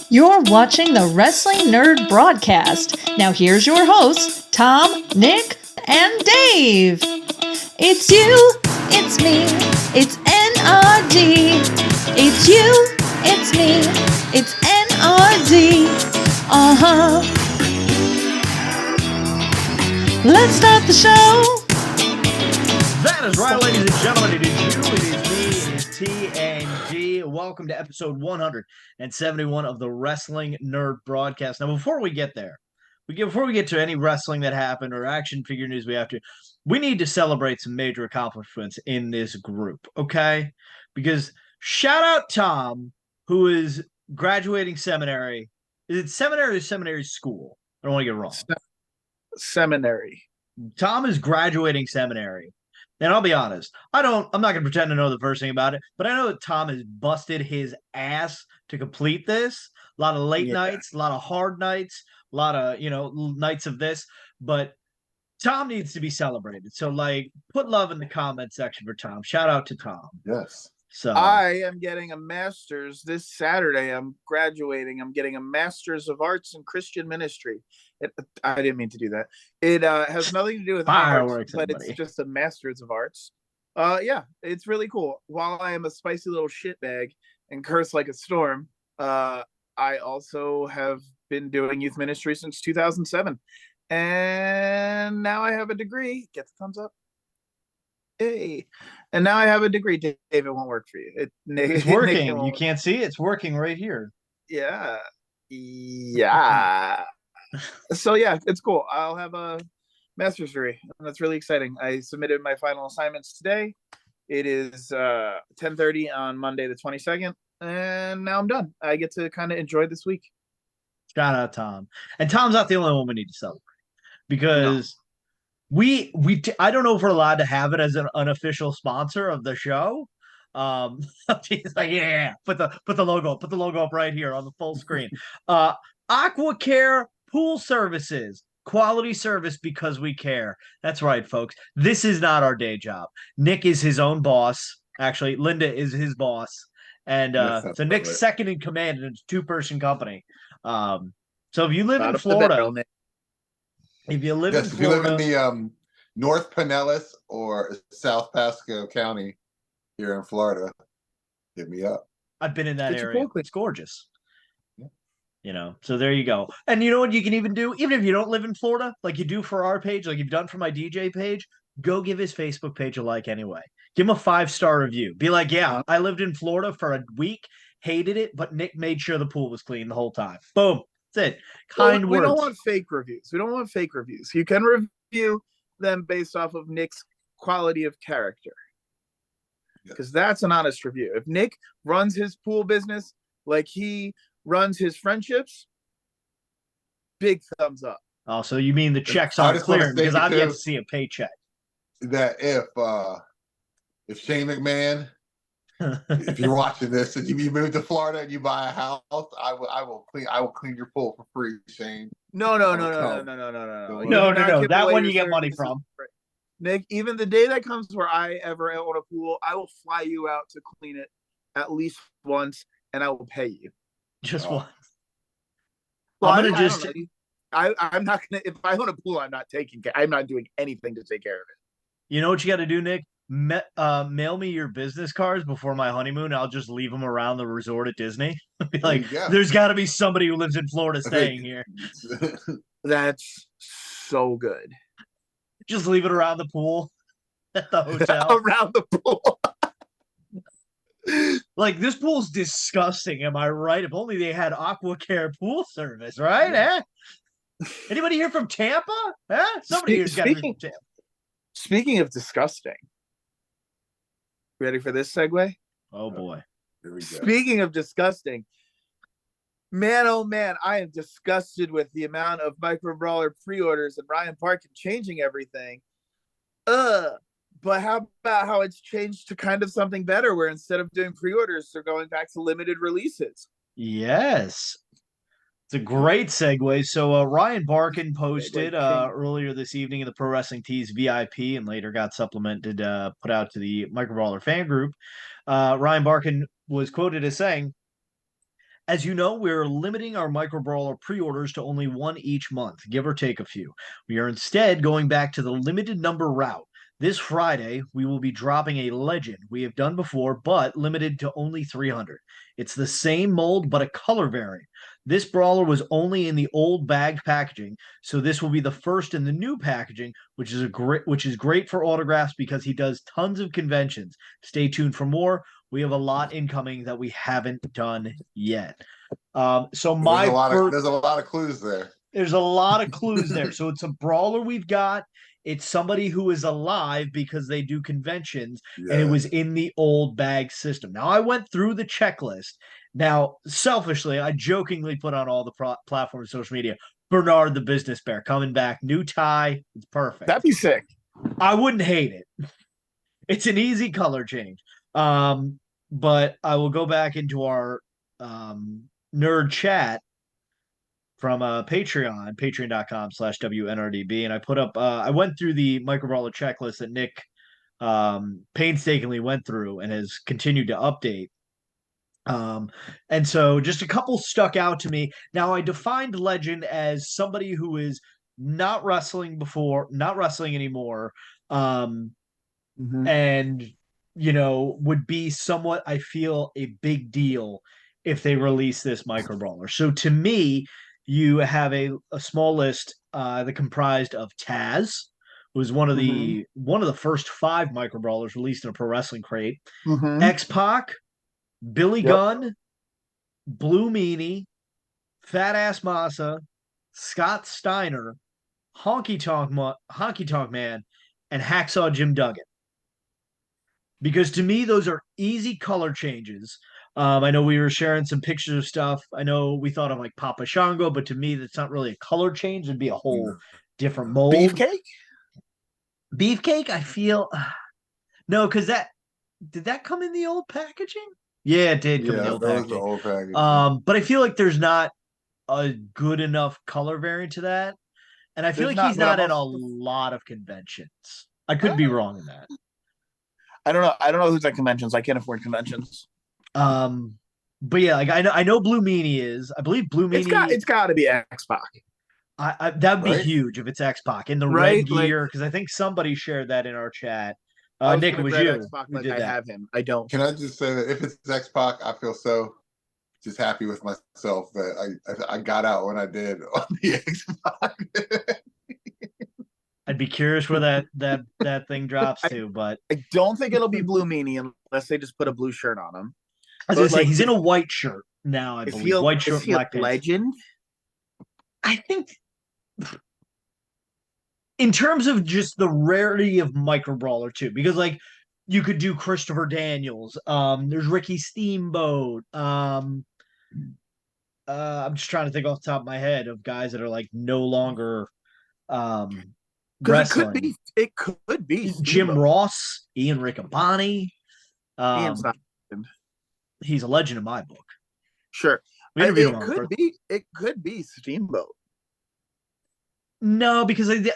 You're watching the Wrestling Nerd Broadcast. Now here's your hosts, Tom, Nick, and Dave. It's you, it's me, it's N.R.D. It's you, it's me, it's N.R.D. Uh-huh. Let's start the show. That is right, ladies and gentlemen. It is you, it is me, it is TNG. Welcome to episode 171 of the Wrestling Nerd Broadcast. Now, before we get there, before we get to any wrestling that happened or action figure news we need to celebrate some major accomplishments in this group, okay? Because shout out Tom, who is graduating seminary. Is it seminary or seminary school? I don't want to get it wrong. Seminary. Tom is graduating seminary. And I'll be honest, I'm not going to pretend to know the first thing about it, but I know that Tom has busted his ass to complete this. A lot of late nights, a lot of hard nights, a lot of, nights of this, but Tom needs to be celebrated. So, put love in the comment section for Tom. Shout out to Tom. Yes. So I am getting a master's this Saturday. I'm graduating. I'm getting a master's of arts in Christian ministry. I didn't mean to do that. It has nothing to do with fireworks, but it's just a master's of arts. Yeah, it's really cool. While I am a spicy little shitbag and curse like a storm, I also have been doing youth ministry since 2007. And now I have a degree. Get the thumbs up. Hey, and now I have a degree. Dave, it won't work for you. It's working. You can't see it. It's working right here. Yeah. So yeah, it's cool. I'll have a master's degree, and that's really exciting. I submitted my final assignments today. It is 10:30 on Monday the 22nd, and now I'm done. I get to kind of enjoy this week. Shout out Tom. And Tom's not the only one we need to celebrate, because I don't know if we're allowed to have it as an unofficial sponsor of the show. He's like, yeah, put the logo up right here on the full screen. AquaCare Pool Services, quality service because we care. That's right, folks. This is not our day job. Nick is his own boss. Actually, Linda is his boss, and so Nick's second in command, and it's a 2-person company. So if you live in Florida. If you live in the North Pinellas or South Pasco County here in Florida, hit me up. I've been in that area. It's gorgeous. Yeah. So there you go. And you know what you can even do? Even if you don't live in Florida, like you do for our page, like you've done for my DJ page, go give his Facebook page a like anyway. Give him a 5-star review. Be like, yeah, I lived in Florida for a week, hated it, but Nick made sure the pool was clean the whole time. Boom. That's it. Kind words. We don't want fake reviews. You can review them based off of Nick's quality of character, because that's an honest review. If Nick runs his pool business like he runs his friendships, big thumbs up. Oh, so you mean the checks aren't clearing because I've yet to see a paycheck. That if Shane McMahon, if you're watching this and you move to Florida and you buy a house, I will clean your pool for free, Shane. No. That one you get money from. Nick, even the day that comes where I ever own a pool, I will fly you out to clean it at least once, and I will pay you. Just once. Well, I'm not gonna. If I own a pool, I'm not doing anything to take care of it. You know what you got to do, Nick? Mail me your business cards before my honeymoon. I'll just leave them around the resort at Disney. Be like, there's got to be somebody who lives in Florida staying here. That's so good. Just leave it around the pool at the hotel. Around the pool. Like, this pool's disgusting. Am I right? If only they had AquaCare pool service, right? Yeah. Anybody here from Tampa? Somebody here's got to be from Tampa. Speaking of disgusting, ready for this segue? Oh boy, here we go. Speaking of disgusting, man, oh man, I am disgusted with the amount of Micro Brawler pre-orders and Ryan Parkin changing everything. But how about how it's changed to kind of something better, where instead of doing pre-orders, they're going back to limited releases? Yes. It's a great segue. So Ryan Barkin posted earlier this evening in the Pro Wrestling Tees VIP and later got supplemented, put out to the Micro Brawler fan group. Ryan Barkin was quoted as saying, As you know, we're limiting our Micro Brawler pre-orders to only one each month, give or take a few. We are instead going back to the limited number route. This Friday, we will be dropping a legend we have done before, but limited to only 300. It's the same mold, but a color variant. This brawler was only in the old bagged packaging, so this will be the first in the new packaging, which is great for autographs because he does tons of conventions. Stay tuned for more. We have a lot incoming that we haven't done yet. So there's a lot of clues there. There's a lot of clues there. So it's a brawler we've got. It's somebody who is alive because they do conventions, and it was in the old bag system. Now, I went through the checklist. Now, selfishly, I jokingly put on all the platforms, social media, Bernard the Business Bear coming back, new tie. It's perfect. That'd be sick. I wouldn't hate it. It's an easy color change. But I will go back into our nerd chat from Patreon, patreon.com/WNRDB. And I put up, I went through the Micro Brawler checklist that Nick painstakingly went through and has continued to update. And so just a couple stuck out to me. Now, I defined legend as somebody who is not wrestling anymore, and would be somewhat, I feel, a big deal if they release this Micro Brawler. So to me, you have a small list that comprised of Taz, who was one of the first 5 Micro Brawlers released in a pro wrestling crate, X-Pac, Billy Gunn, Blue Meanie, Fat Ass Massa, Scott Steiner, Honky Tonk Man, and Hacksaw Jim Duggan. Because to me, those are easy color changes. I know we were sharing some pictures of stuff. I know we thought of like Papa Shango, but to me, that's not really a color change. It'd be a whole different mold. Beefcake, I feel no, because did that come in the old packaging? Yeah, it did come in the old packaging. The old packaging. But I feel like there's not a good enough color variant to that, and I feel like he's not in a lot of conventions. I could be wrong in that. I don't know who's at conventions. I can't afford conventions. But yeah, like I know Blue Meanie is. I believe Blue Meanie. It's got to be X-Pac. That'd be huge if it's X-Pac in the red gear, because I think somebody shared that in our chat. Nick, it was you. X-Pac, like I have him. I don't. Can I just say that if it's X-Pac, I feel so just happy with myself that I got out when I did on the X-Pac. I'd be curious where that thing drops to, but I don't think it'll be Blue Meanie unless they just put a blue shirt on him. I was gonna say he's in a white shirt now. I believe white shirt, black pants. Legend. I think, in terms of just the rarity of Micro Brawler too, because like you could do Christopher Daniels. There's Ricky Steamboat. I'm just trying to think off the top of my head of guys that are like no longer wrestling. It could be Jim Ross, Ian Riccaboni. He's a legend in my book. Sure. It could be Steamboat. No, because the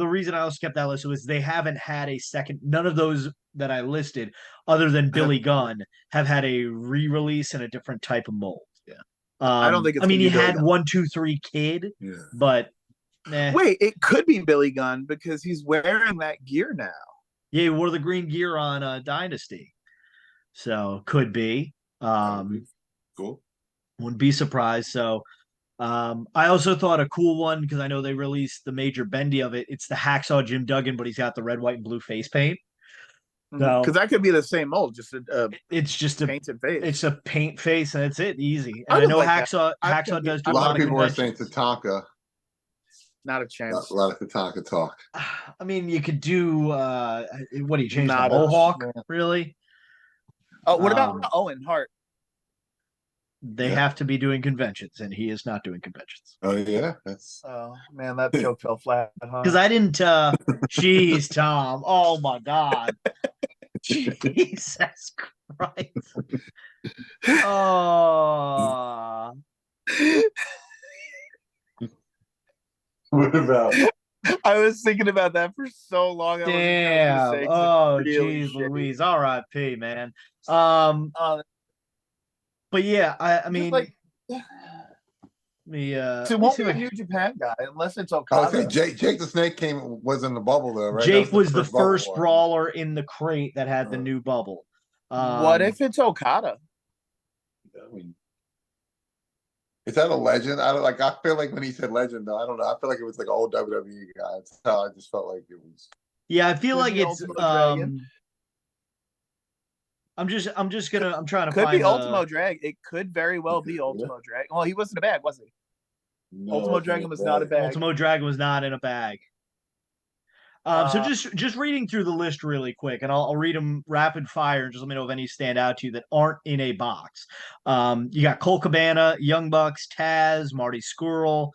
reason I also kept that list was they haven't had a second. None of those that I listed, other than Billy Gunn, have had a re-release in a different type of mold. Yeah. I don't think it's. I mean, he had 1, 2, 3 Kid, but wait, it could be Billy Gunn because he's wearing that gear now. Yeah, he wore the green gear on Dynasty, so could be. Cool. Wouldn't be surprised. So, I also thought a cool one because I know they released the Major Bendy of it. It's the Hacksaw Jim Duggan, but he's got the red, white, and blue face paint. Because that could be the same mold, it's just a painted face. It's a paint face, and it's easy. And I know Hacksaw does do a lot of people are saying Tatanka. Not a chance. A lot of Tatanka talk. I mean, you could do what do you change the Mohawk? Really? Oh, what about Owen Hart? They have to be doing conventions, and he is not doing conventions. Oh yeah, oh man, that joke fell flat. Because I didn't. Jeez, Tom. Oh my God. Jesus Christ. Oh. What about? I was thinking about that for so long. Damn. Oh, jeez, Louise. R.I.P. Man. But yeah, I mean, like, it won't be a New Japan guy unless it's Okada. I was saying Jake the Snake was in the bubble though, right? Jake was the bubble first one. brawler in the crate that had the new bubble. What if it's Okada? I mean, is that a legend? I don't like. I feel like when he said legend, though, I don't know. I feel like it was like an old WWE guy. That's how I just felt like it was. Yeah, I feel like it's. Dragon. I'm trying to could find be Ultimo Dragon. It could very well be Ultimo Dragon. Well, he wasn't a bag, was he? No, Ultimo Dragon was not a bag. Ultimo Dragon was not in a bag. So just reading through the list really quick, and I'll read them rapid fire and just let me know if any stand out to you that aren't in a box. You got Cole Cabana, Young Bucks, Taz, Marty Scurll.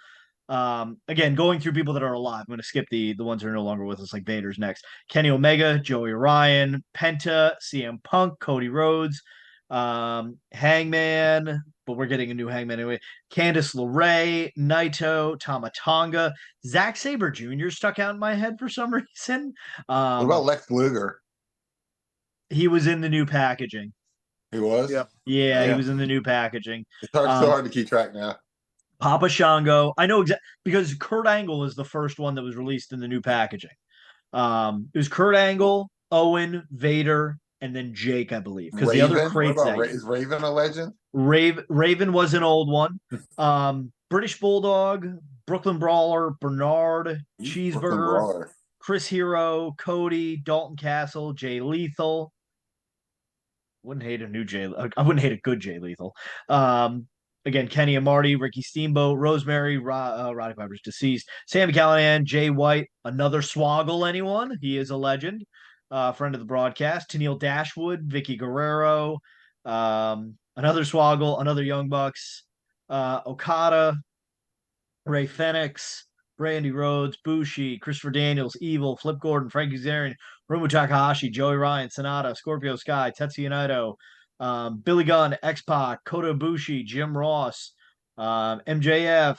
Again, going through people that are alive. I'm going to skip the ones that are no longer with us, like Vader's next. Kenny Omega, Joey Ryan, Penta, CM Punk, Cody Rhodes, Hangman, but we're getting a new Hangman anyway. Candice LeRae, Naito, Tama Tonga, Zack Sabre Jr. stuck out in my head for some reason. What about Lex Luger? He was in the new packaging. He was? Yeah, he was in the new packaging. It's so hard to keep track now. Papa Shango. I know exactly because Kurt Angle is the first one that was released in the new packaging. It was Kurt Angle, Owen, Vader, and then Jake, I believe. Because the other crates is Raven a legend? Raven was an old one. British Bulldog, Brooklyn Brawler, Bernard, Cheeseburger, Chris Hero, Cody, Dalton Castle, Jay Lethal. I wouldn't hate a good Jay Lethal. Again, Kenny and Marty, Ricky Steamboat, Rosemary, Roddy Piper's deceased, Sammy Callahan, Jay White, another Swoggle, anyone? He is a legend. Friend of the broadcast. Tennille Dashwood, Vicky Guerrero, another Swoggle, another Young Bucks, Okada, Ray Fenix, Brandy Rhodes, Bushi, Christopher Daniels, Evil, Flip Gordon, Frankie Kazarian, Hiromu Takahashi, Joey Ryan, Sonata, Scorpio Sky, Tetsuya Naito, Billy Gunn, X-Pac, Kota Ibushi, Jim Ross, MJF,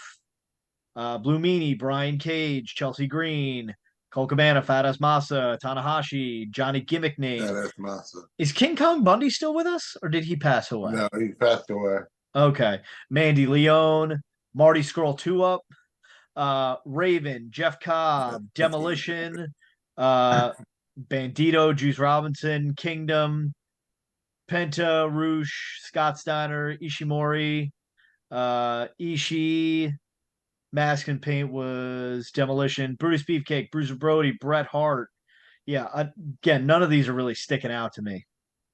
Blue Meanie, Brian Cage, Chelsea Green, Cole Cabana, Fat Massa, Tanahashi, Johnny Gimmick Name. Fat Massa. Is King Kong Bundy still with us, or did he pass away? No, he passed away. Okay. Mandy Leone, Marty Scurll 2-Up, Raven, Jeff Cobb, Demolition, Bandito, Juice Robinson, Kingdom, Penta, Roosh, Scott Steiner, Ishimori, Ishii, Mask and Paint was Demolition, Brutus Beefcake, Bruiser Brody, Bret Hart. Yeah, again, none of these are really sticking out to me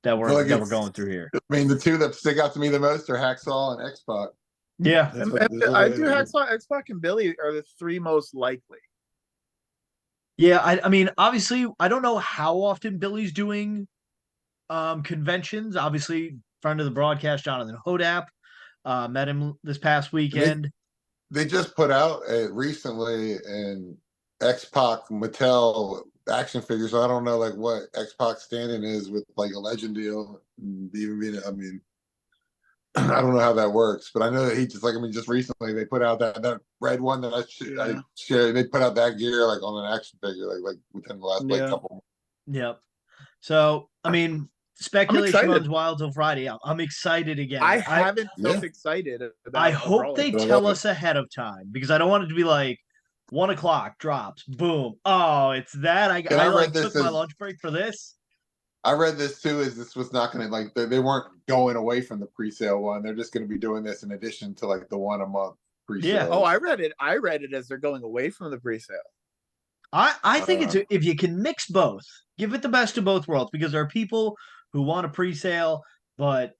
that we're going through here. I mean, the two that stick out to me the most are Hacksaw and X-Pac. Yeah. I do Hacksaw, X-Pac, and Billy are the three most likely. Yeah, I mean, obviously, I don't know how often Billy's doing conventions. Obviously, friend of the broadcast, Jonathan Hodap, met him this past weekend. They just put out recently an X-Pac Mattel action figure, so I don't know like what X-Pac standing is with like a legend deal. Even being, I mean, I don't know how that works, but I know that he just recently they put out that red one that I shared. They put out that gear like on an action figure like within the last couple months. Yep. So I mean, speculation runs wild till Friday. I'm excited again. I haven't felt excited about I hope they tell us ahead of time because I don't want it to be like 1 o'clock drops, boom. Oh, it's that. I took my lunch break for this. I read this too. Is this was not going to they weren't going away from the pre-sale one. They're just going to be doing this in addition to like the one a month pre-sale. Yeah. Oh, I read it as they're going away from the pre-sale. I think if you can mix both, give it the best of both worlds because there are people who want a pre-sale, but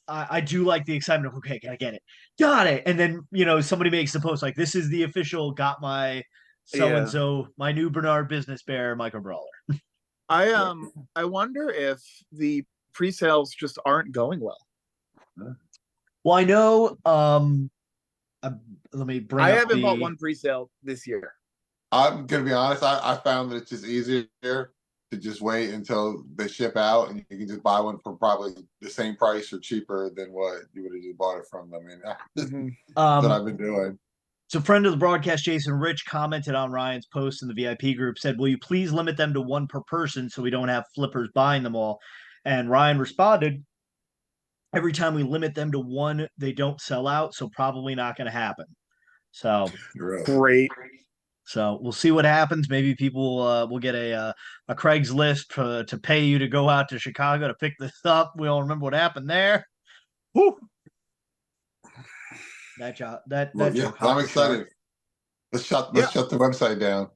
I do like the excitement of okay, can I get it? Got it. And then somebody makes the post like this is the official got my so-and-so, my new Bernard Business Bear Micro Brawler. I wonder if the pre-sales just aren't going well. Well, I know let me bring I haven't bought one pre-sale this year. I'm gonna be honest, I found that it's just easier to just wait until they ship out and you can just buy one for probably the same price or cheaper than what you would have just bought it from them. I mean, that's what I've been doing. So friend of the broadcast, Jason Rich, commented on Ryan's post in the VIP group, said, will you please limit them to one per person so we don't have flippers buying them all? And Ryan responded, every time we limit them to one, they don't sell out. So probably not going to happen. So Great. So we'll see what happens. Maybe people will get a Craigslist to pay you to go out to Chicago to pick this up. We all remember what happened there. Woo! That job. I'm excited. Let's shut the website down.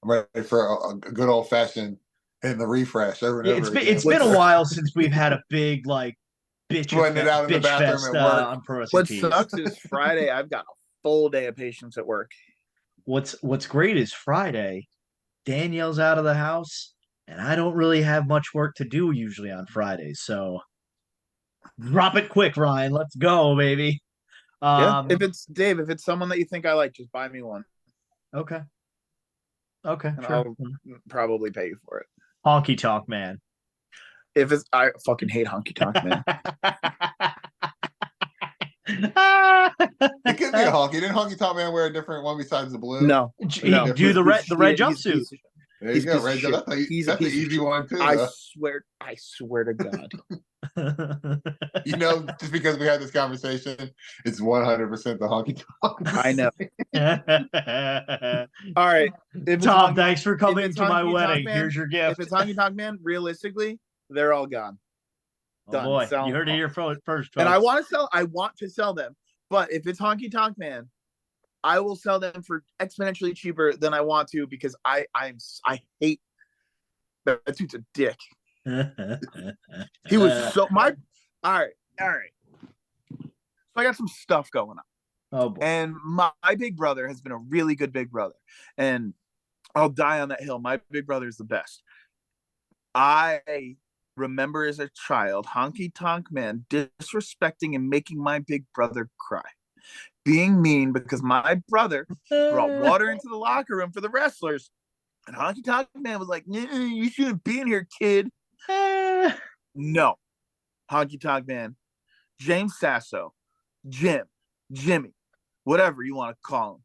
I'm ready for a good old fashioned hitting the refresh. It's been a while since we've had a big bitch fest on Pro Wrestling What sucks is Friday. I've got a full day of patience at work. What's great is Friday, Danielle's out of the house, and I don't really have much work to do usually on Fridays. So drop it quick, Ryan. Let's go, baby. If it's someone that you think I like, just buy me one. Okay, and sure. I'll probably pay you for it. Honky Tonk Man. I fucking hate Honky Tonk Man. It could be a honky. Didn't Honky Tonk Man wear a different one besides the blue? No. Do the red jumpsuit. There you go, red jumpsuit. That's an easy one too. I swear to God. Just because we had this conversation, it's 100% the Honky Tonk. I know. All right, Tom, thanks for coming to my wedding. Here's your gift. If it's Honky Tonk Man, realistically, they're all gone. Done. Oh boy, you heard it here first. Folks. And I want to sell them, but if it's Honky Tonk Man, I will sell them for exponentially cheaper than I want to because I hate that dude's a dick. He was so all right. So I got some stuff going on. Oh boy. And my big brother has been a really good big brother, and I'll die on that hill. My big brother is the best. I remember as a child, Honky Tonk Man disrespecting and making my big brother cry. Being mean because my brother brought water into the locker room for the wrestlers. And Honky Tonk Man was like, you shouldn't be in here, kid. No. Honky Tonk Man, James Sasso, Jimmy, whatever you want to call him.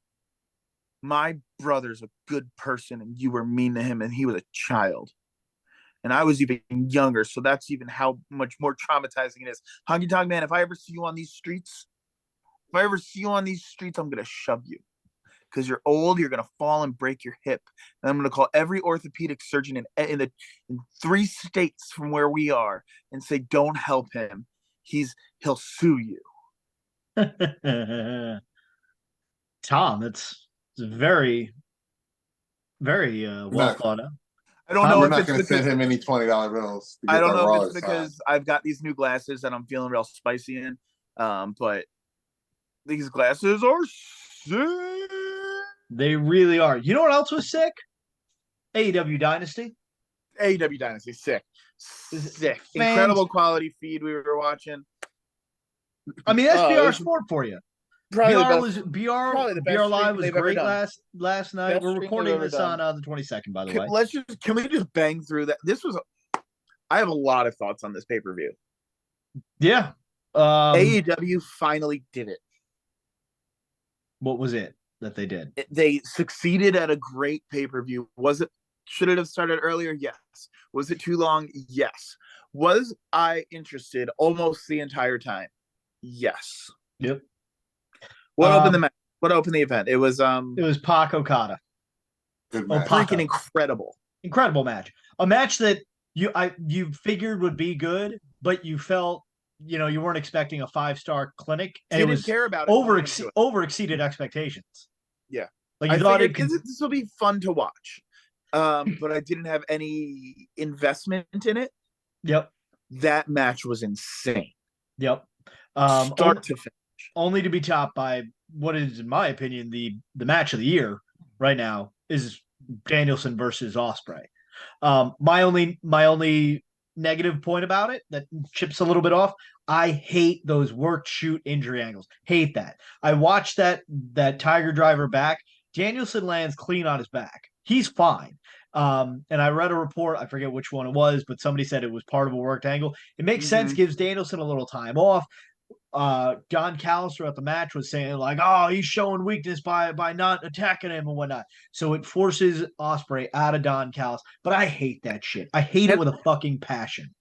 My brother's a good person and you were mean to him and he was a child. And I was even younger, so that's even how much more traumatizing it is. Honky Tonk Man, if I ever see you on these streets, I'm going to shove you. Because you're old, you're going to fall and break your hip. And I'm going to call every orthopedic surgeon in 3 states from where we are and say, don't help him. He'll sue you. Tom, it's very, very well thought out. I don't know. We're not going to send him any $20 bills. I don't know if it's because I've got these new glasses that I'm feeling real spicy in. But these glasses are sick. They really are. You know what else was sick? AEW Dynasty. AEW Dynasty, sick. Incredible quality feed we were watching. I mean, that's BR Sport for you. BR Live was great last night. Best we're recording this on the 22nd, by the way. Can we just bang through that? I have a lot of thoughts on this pay-per-view. Yeah. AEW finally did it. What was it that they did? They succeeded at a great pay-per-view. Should it have started earlier? Yes. Was it too long? Yes. Was I interested almost the entire time? Yes. Yep. What opened the match? What opened the event? It was Pac Okada. Good match. Freaking incredible. Incredible match. A match that you figured would be good, but you felt you weren't expecting a 5-star clinic, and you it was didn't care about it. over exceeded expectations. Yeah, like you thought this will be fun to watch, but I didn't have any investment in it. Yep, that match was insane. Yep, start to finish. Only to be topped by what is, in my opinion, the match of the year right now is Danielson versus Ospreay. My only negative point about it that chips a little bit off, I hate those work shoot injury angles. Hate that. I watched that Tiger Driver back. Danielson lands clean on his back. He's fine. And I read a report, I forget which one it was, but somebody said it was part of a worked angle. It makes sense, gives Danielson a little time off. Don Callis throughout the match was saying like, oh, he's showing weakness by not attacking him and whatnot. So it forces Ospreay out of Don Callis. But I hate that shit. I hate it with a fucking passion.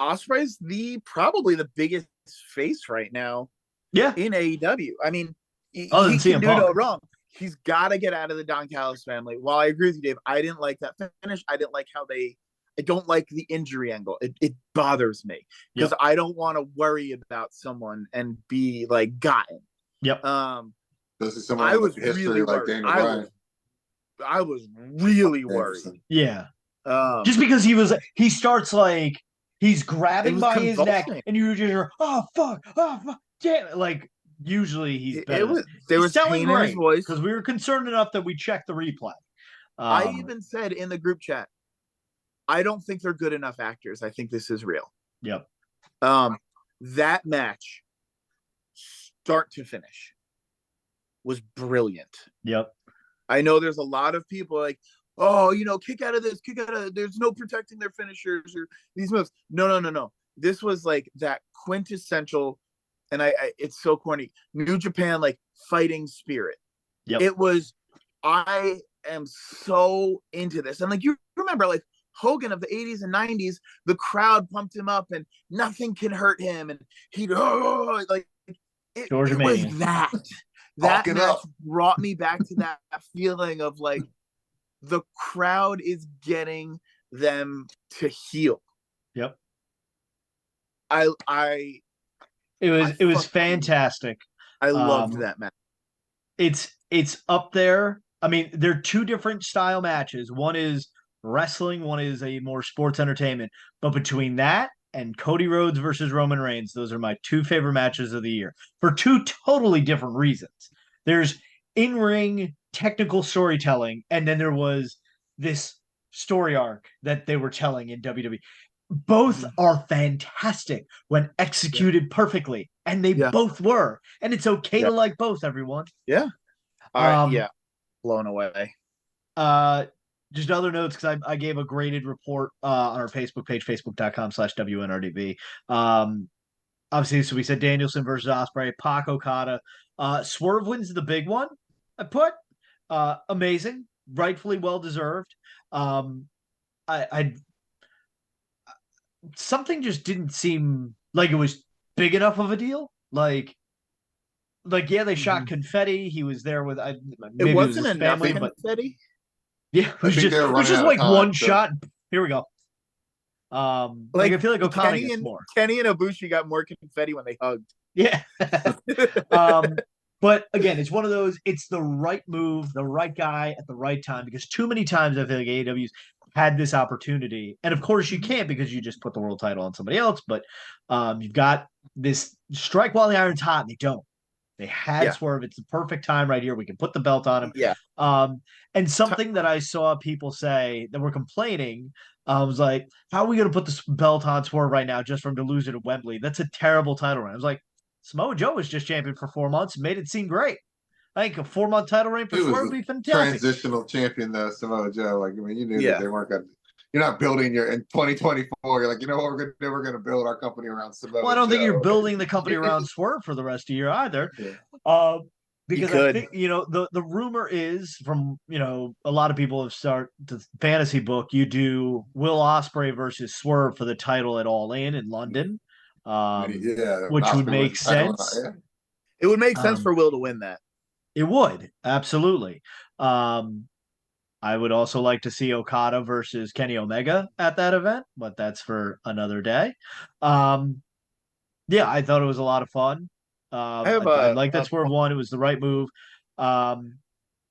Ospreay's probably the biggest face right now Yeah. in AEW. I mean, he CM can do Punk. no wrong. He's got to get out of the Don Callis family. While I agree with you, Dave, I didn't like that finish. I didn't like how I don't like the injury angle. It bothers me because I don't want to worry about someone and be like gotten. Yep. This is someone with history really like worried. Daniel Bryan. I was really worried. Yeah. Just because he starts like he's grabbing by his neck and you just hear, oh fuck, damn it. Like usually he's better. There was pain in his voice because we were concerned enough that we checked the replay. I even said in the group chat, I don't think they're good enough actors. I think this is real. Yep. That match, start to finish, was brilliant. Yep. I know there's a lot of people like, oh, kick out of this, there's no protecting their finishers or these moves. No. This was like that quintessential, and I it's so corny, New Japan like fighting spirit. Yep. It was, I am so into this. And like, you remember like Hogan of the 80s and 90s, the crowd pumped him up and nothing can hurt him. And he'd like, it was that. That match brought me back to that feeling of like the crowd is getting them to heal. Yep. It was fantastic. I loved that match. It's up there. I mean, they're two different style matches. One is wrestling, one is a more sports entertainment. But between that and Cody Rhodes versus Roman Reigns, those are my two favorite matches of the year for two totally different reasons. There's in-ring technical storytelling, and then there was this story arc that they were telling in WWE. Both are fantastic when executed perfectly, and they both were. And it's okay to like both, everyone. Yeah. All right, blown away. Just other notes, because I gave a graded report on our Facebook page, facebook.com/WNRDB. Obviously, so we said Danielson versus Ospreay, Pac Okada. Swerve wins the big one, I put. Amazing, rightfully well deserved. I something just didn't seem like it was big enough of a deal. Like they shot confetti. He was there with it wasn't enough confetti. Yeah, it was just like one shot. Here we go. Like I feel like Okada gets more. Kenny and Ibushi got more confetti when they hugged. Yeah. But again, it's one of those, it's the right move, the right guy at the right time, because too many times I feel like AEW's had this opportunity. And of course you can't because you just put the world title on somebody else, but you've got this strike while the iron's hot, and they don't. They had Swerve. It's the perfect time right here. We can put the belt on him. Yeah. And something that I saw people say that were complaining was like, how are we going to put this belt on Swerve right now just for him to lose it at Wembley? That's a terrible title run. I was like, Samoa Joe was just champion for 4 months and made it seem great. I think a 4-month title reign for Swerve would be fantastic. Transitional champion, though, Samoa Joe. Like, I mean, you knew that they weren't going to. You're not building in 2024. You're like, you know what, we're never going to build our company around Samoa. Well, I don't think you're building the company around Swerve for the rest of the year either. Yeah. Because I think, the rumor is from, a lot of people have started the fantasy book. You do Will Ospreay versus Swerve for the title at All In London, which would make sense. It would make sense for Will to win that. It would, absolutely. I would also like to see Okada versus Kenny Omega at that event, but that's for another day. I thought it was a lot of fun. I like that Swerve won. It was the right move. The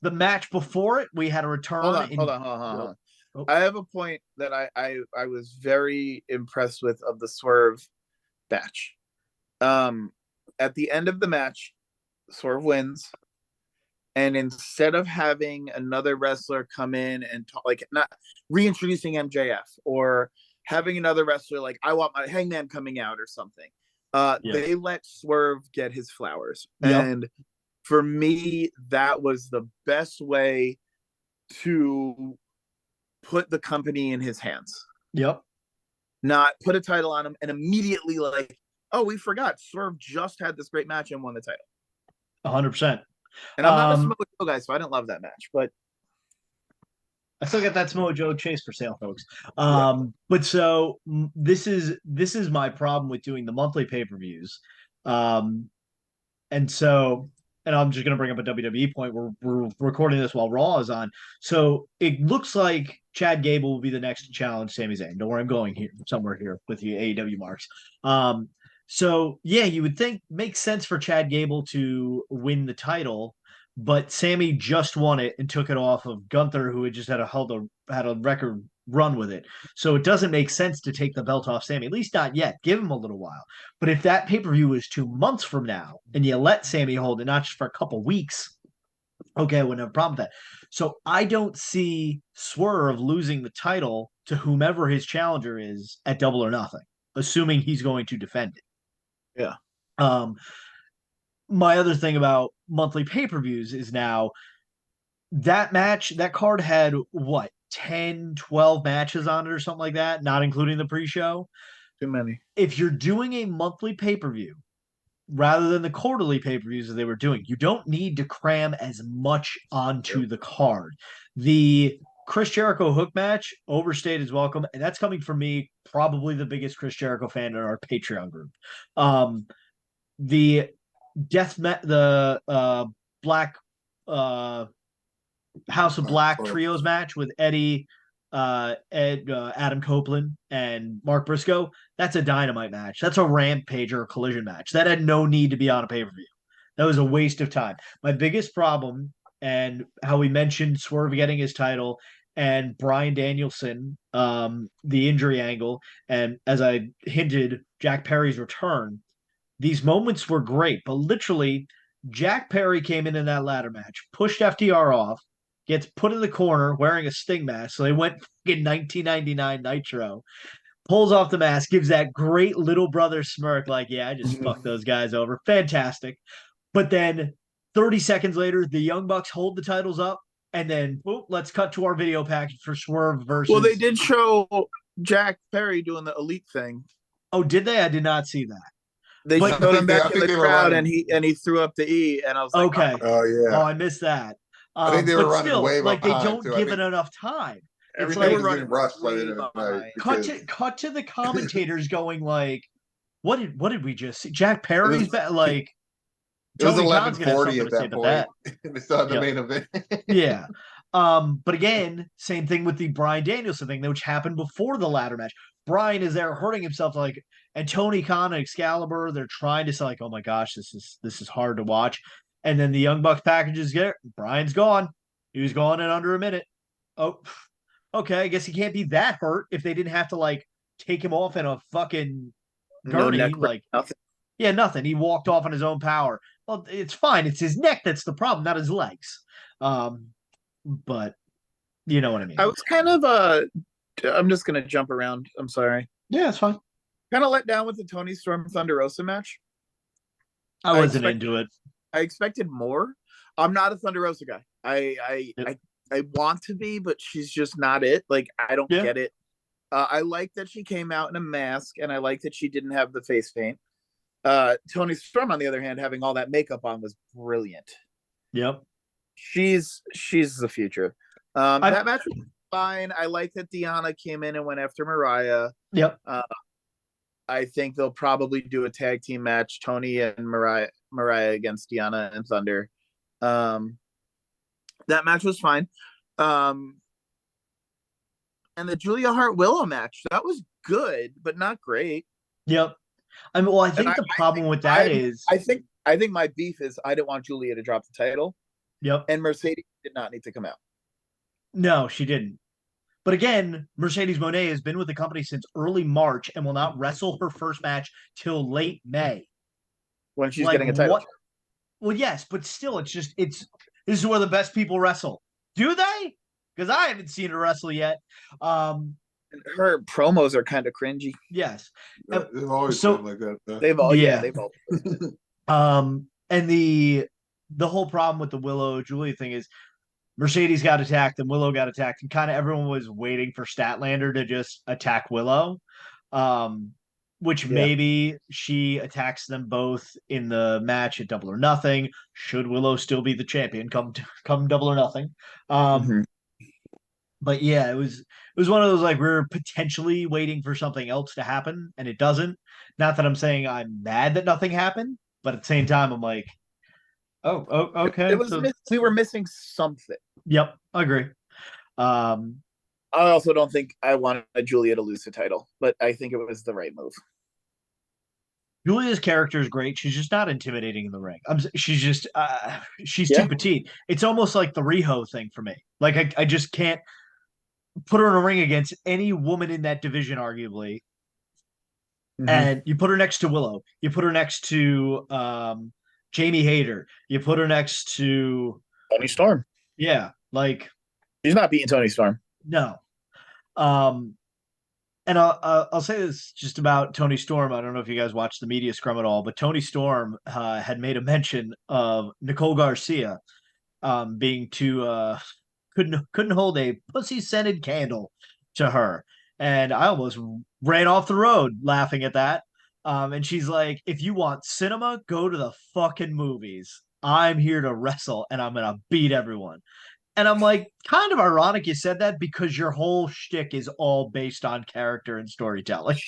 match before it, we had a return. Hold on. Oh. I have a point that I was very impressed with of the Swerve match. At the end of the match, Swerve wins. And instead of having another wrestler come in and talk, like not reintroducing MJF or having another wrestler like, I want my Hangman coming out or something, they let Swerve get his flowers. Yep. And for me, that was the best way to put the company in his hands. Yep. Not put a title on him and immediately like, oh, we forgot Swerve just had this great match and won the title. 100%. And I'm not a Samoa Joe guy, so I didn't love that match, but I still got that Samoa Joe chase for sale, folks. But so this is my problem with doing the monthly pay-per-views. And so, and I'm just going to bring up a WWE point. We're recording this while Raw is on. So it looks like Chad Gable will be the next to challenge Sami Zayn. Don't worry, I'm going here somewhere here with the AEW marks. So yeah, you would think makes sense for Chad Gable to win the title, but Sammy just won it and took it off of Gunther, who had just had a record run with it. So it doesn't make sense to take the belt off Sammy, at least not yet. Give him a little while. But if that pay-per-view is 2 months from now and you let Sammy hold it, not just for a couple weeks, okay, I wouldn't have a problem with that. So I don't see Swerve losing the title to whomever his challenger is at Double or Nothing, assuming he's going to defend it. Yeah. My other thing about monthly pay-per-views is now that card had what, 10, 12 matches on it or something like that, not including the pre-show. Too many. If you're doing a monthly pay-per-view rather than the quarterly pay-per-views that they were doing, you don't need to cram as much onto the card. The Chris Jericho hook match overstayed his welcome, and that's coming from me, probably the biggest Chris Jericho fan in our Patreon group. The Black House of Black trios match with Eddie, Adam Copeland, and Mark Briscoe, that's a Dynamite match. That's a Rampage or a Collision match. That had no need to be on a pay-per-view. That was a waste of time. My biggest problem, and how we mentioned Swerve getting his title and Bryan Danielson, the injury angle, and as I hinted, Jack Perry's return, these moments were great, but literally Jack Perry came in that ladder match, pushed FTR off, gets put in the corner wearing a Sting mask. So they went fucking 1999 Nitro, pulls off the mask, gives that great little brother smirk like, yeah, I just fucked those guys over. Fantastic. But then 30 seconds later, the Young Bucks hold the titles up, and then let's cut to our video package for Swerve versus... Well, they did show Jack Perry doing the Elite thing. Oh, did they? I did not see that. They showed him back in the crowd, and he threw up the E, and I was like, okay. Oh, yeah. Oh, I missed that. I think they were running still, way like, behind, they don't too. give it enough time. Everything was getting rushed by the end of the night. Cut to the commentators going like, what did we just see? Jack Perry's like, it was Tony 11:40 at that point. They still had the main event. Yeah. But again, same thing with the Bryan Danielson thing, which happened before the ladder match. Bryan is there hurting himself, like, and Tony Khan and Excalibur, they're trying to say, like, oh my gosh, this is hard to watch. And then the Young Bucks packages get it. Bryan's gone. He was gone in under a minute. Oh, okay. I guess he can't be that hurt if they didn't have to, like, take him off in a fucking gurney. Nothing. Yeah, nothing. He walked off on his own power. Well, it's fine. It's his neck that's the problem, not his legs. But you know what I mean. I was kind of I'm just gonna jump around. I'm sorry. Yeah, it's fine. Kind of let down with the Tony Storm Thunder Rosa match. I wasn't into it. I expected more. I'm not a Thunder Rosa guy. I want to be, but she's just not it. Like, I don't get it. I like that she came out in a mask, and I like that she didn't have the face paint. Tony Storm, on the other hand, having all that makeup on was brilliant. Yep. She's the future. That match was fine. I like that Deonna came in and went after Mariah. Yep. I think they'll probably do a tag team match, Tony and Mariah against Deonna and Thunder. That match was fine. And the Julia Hart Willow match, that was good, but not great. Yep. I mean, well, I think the problem with that is I think my beef is I didn't want Julia to drop the title. Yep. And Mercedes did not need to come out. No, she didn't. But again, Mercedes Moné has been with the company since early March and will not wrestle her first match till late May. When she's getting a title. Well, yes, but still, this is where the best people wrestle. Do they? Because I haven't seen her wrestle yet. Her promos are kind of cringy. Yes. They've always been like that. Though. They've all. And the whole problem with the Willow Julia thing is Mercedes got attacked and Willow got attacked, and kind of everyone was waiting for Statlander to just attack Willow, which maybe she attacks them both in the match at Double or Nothing. Should Willow still be the champion come Double or Nothing? But But yeah, it was one of those like we're potentially waiting for something else to happen and it doesn't. Not that I'm saying I'm mad that nothing happened, but at the same time I'm like, okay. It was So we were missing something. yep, I agree. Um I also don't think I wanted Julia to lose the title, but I think it was the right move. Julia's character is great. She's just not intimidating in the ring. She's just she's Yeah. too petite. It's almost like the Riho thing for me. Like I just can't put her in a ring against any woman in that division, arguably. And you put her next to Willow. You put her next to Jamie Hayter. You put her next to Tony Storm. yeah, like She's not beating Tony Storm. no. And I'll say this just about Tony Storm. I don't know if you guys watched the media scrum at all, but Tony Storm had made a mention of Nicole Garcia being too couldn't hold a pussy scented candle to her, and I almost ran off the road laughing at that. And she's like, "If you want cinema, go to the fucking movies. I'm here to wrestle, and I'm gonna beat everyone." And I'm like, kind of ironic you said that because your whole shtick is all based on character and storytelling.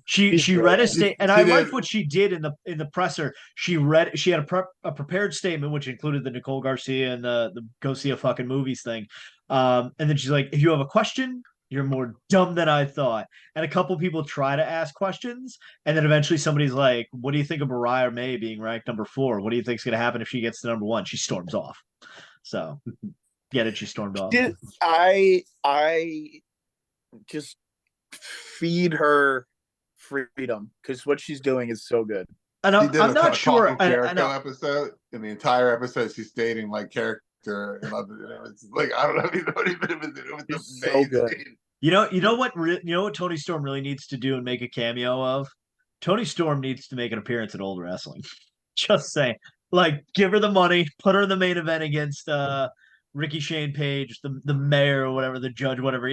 She read a statement, and I liked what she did in the presser. She had a prepared statement which included the Nicole Garcia and the go see a fucking movies thing. And then she's like, if you have a question, you're more dumb than I thought. And a couple people try to ask questions, and then eventually somebody's like, what do you think of Mariah May being ranked number 4? What do you think's gonna happen if she gets to number 1? She storms off. So get it, she stormed off. I just feed her freedom because what she's doing is so good. And I'm not sure. Jericho episode, in the entire episode, she's stating like character, and it's like I don't know, it was so good. You know what Tony Storm really needs to do and make a cameo of? Tony Storm needs to make an appearance at Old Wrestling. Just saying. Like, give her the money, put her in the main event against Ricky Shane Page, the mayor or whatever, the judge, whatever.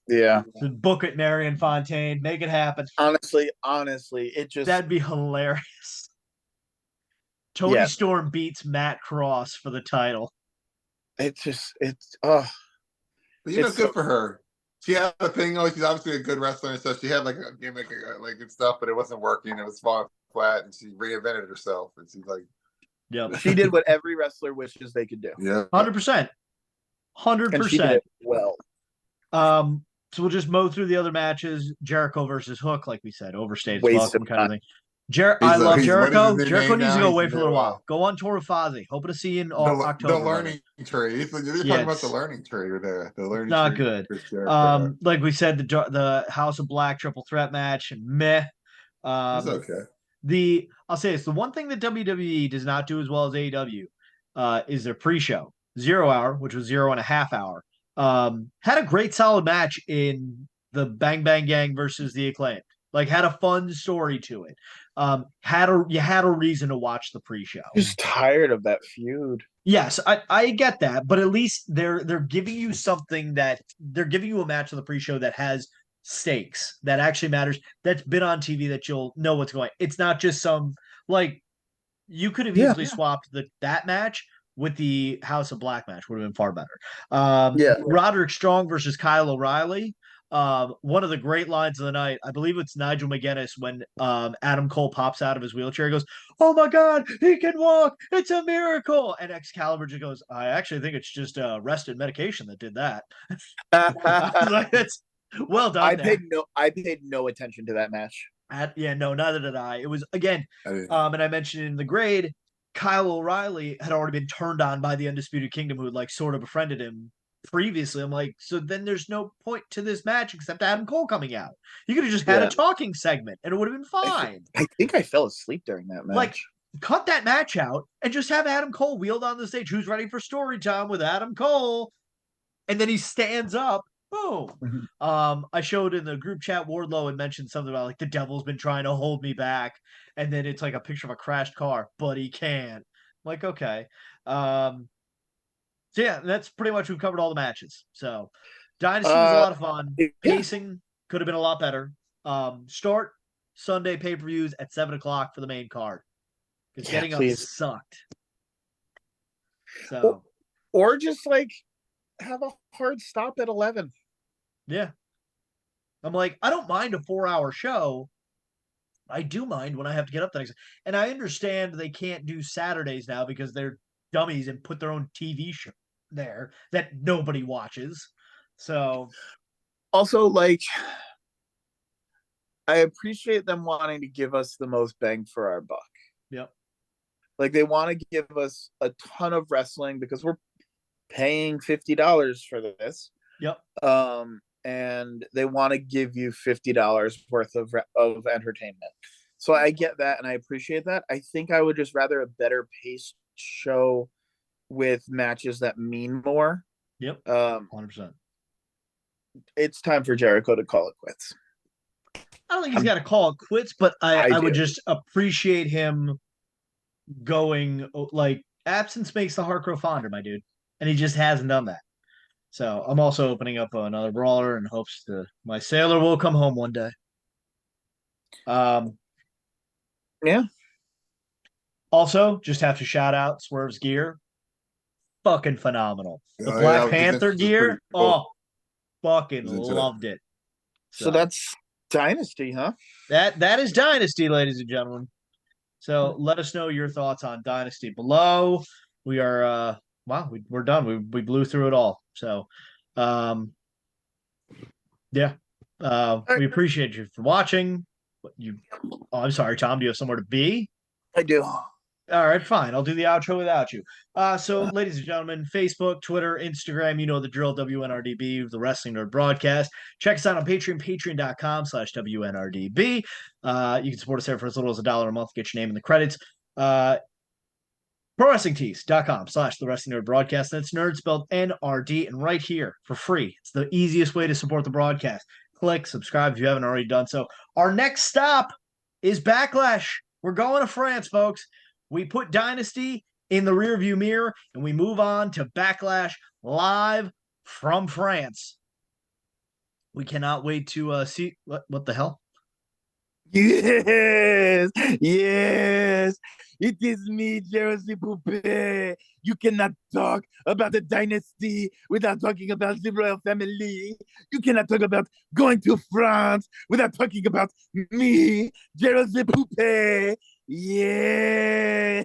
Yeah. Book it, Marion Fontaine, make it happen. Honestly, it just that'd be hilarious. Tony Storm beats Matt Cross for the title. But good for her. She had a thing. She's obviously a good wrestler and stuff. She had like a gimmick, like and stuff, but it wasn't working. It was falling flat, and she reinvented herself. And she's like. Yep. She did what every wrestler wishes they could do. Yeah. 100%. 100%. Well. So we'll just mow through the other matches. Jericho versus Hook, like we said, overstated kind of thing. I love Jericho. Jericho needs to go away for a little while. Go on tour with Fozzy. Hoping to see you in October. The learning tree. You're talking about the learning tree there. The learning not tree. Not good. Like we said, the House of Black triple threat match, meh. It's okay. I'll say this: the one thing that WWE does not do as well as AEW is their pre-show. 0 hour, which was 0.5 hour, had a great solid match in the Bang Bang Gang versus the Acclaimed. Like, had a fun story to it. You had a reason to watch the pre-show. Just tired of that feud. Yes, I get that, but at least they're giving you something they're giving you a match on the pre-show that has stakes, that actually matters, that's been on TV, that you'll know what's going. It's not just some, like, you could have easily swapped that match with the House of Black match, would have been far better. Roderick Strong versus Kyle O'Reilly. One of the great lines of the night, I believe it's Nigel McGuinness, when Adam Cole pops out of his wheelchair, he goes, "Oh my God, he can walk! It's a miracle!" And Excalibur just goes, "I actually think it's just rest and medication that did that." I was like, that's well done. I paid no attention to that match. Neither did I. It was again, and I mentioned in the grade, Kyle O'Reilly had already been turned on by the Undisputed Kingdom, who had like sort of befriended him previously. I'm like, so then there's no point to this match except Adam Cole coming out. You could have just had a talking segment and it would have been fine. I think I fell asleep during that match. Like, cut that match out and just have Adam Cole wheeled on the stage. Who's ready for story time with Adam Cole? And then he stands up. Boom. I showed in the group chat, Wardlow had mentioned something about like the devil's been trying to hold me back, and then it's like a picture of a crashed car, but he can't. I'm like, okay. So yeah, that's pretty much, we've covered all the matches. So Dynasty was a lot of fun. Pacing could have been a lot better. Start Sunday pay-per-views at 7:00 for the main card, because getting up sucked. So or just like have a hard stop at 11. Yeah. I'm like, I don't mind a 4-hour show. I do mind when I have to get up the next. And I understand they can't do Saturdays now because they're dummies and put their own TV show there that nobody watches. So also, like, I appreciate them wanting to give us the most bang for our buck. Yep. Like, they want to give us a ton of wrestling because we're paying $50 for this. Yep. And they want to give you $50 worth of entertainment. So I get that and I appreciate that. I think I would just rather a better paced show with matches that mean more. Yep. 100%. It's time for Jericho to call it quits. I don't think he's got to call it quits, but I would just appreciate him going, like, absence makes the heart grow fonder, my dude. And he just hasn't done that. So I'm also opening up another brawler in hopes that my sailor will come home one day. Yeah. Also, just have to shout out Swerve's gear. Fucking phenomenal. The Black Panther gear. Cool. Fucking loved it. So that's Dynasty, huh? That is Dynasty, ladies and gentlemen. So let us know your thoughts on Dynasty below. We are we're done. We blew through it all. So yeah. We appreciate you for watching. I'm sorry, Tom. Do you have somewhere to be? I do. All right, fine. I'll do the outro without you. So, ladies and gentlemen, Facebook, Twitter, Instagram, you know the drill, WNRDB, the Wrestling Nerd Broadcast. Check us out on Patreon, patreon.com/WNRDB. You can support us there for as little as $1 a month, get your name in the credits. ProWrestlingTees.com/the Wrestling Nerd Broadcast. That's nerd spelled N-R-D, and right here for free. It's the easiest way to support the broadcast. Click, subscribe if you haven't already done so. Our next stop is Backlash. We're going to France, folks. We put Dynasty in the rearview mirror, and we move on to Backlash live from France. We cannot wait to see what the hell. Yes, it is me, Jersey Poupée. You cannot talk about the Dynasty without talking about the royal family. You cannot talk about going to France without talking about me, Jersey Poupée. Yeah.